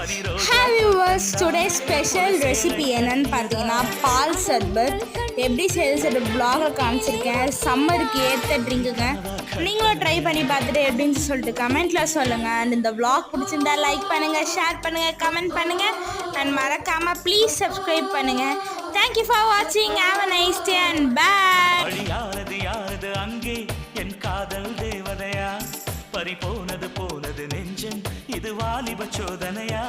Have viewers, today special recipe என்னன்னு பார்த்தீங்கன்னா பால் சர்பத் எப்படி செய்து ப்ளாகில் காமிச்சிருக்கேன். சம்மருக்கு ஏற்ற ட்ரிங்க்குங்க. நீங்களும் ட்ரை பண்ணி பார்த்துட்டு எப்படின்னு சொல்லிட்டு கமெண்ட்டில் சொல்லுங்கள். அண்ட் இந்த வ்ளாக் பிடிச்சிருந்தா லைக் பண்ணுங்கள், ஷேர் பண்ணுங்கள், கமெண்ட் பண்ணுங்கள் அண்ட் மறக்காமல் ப்ளீஸ் சப்ஸ்கிரைப் பண்ணுங்கள். தேங்க்யூ ஃபார் வாட்சிங். Have a nice day and பாய். அங்கே என் காதல் தேவதையா பறி போனது நெஞ்சம் இது வாலிப சோதனையா.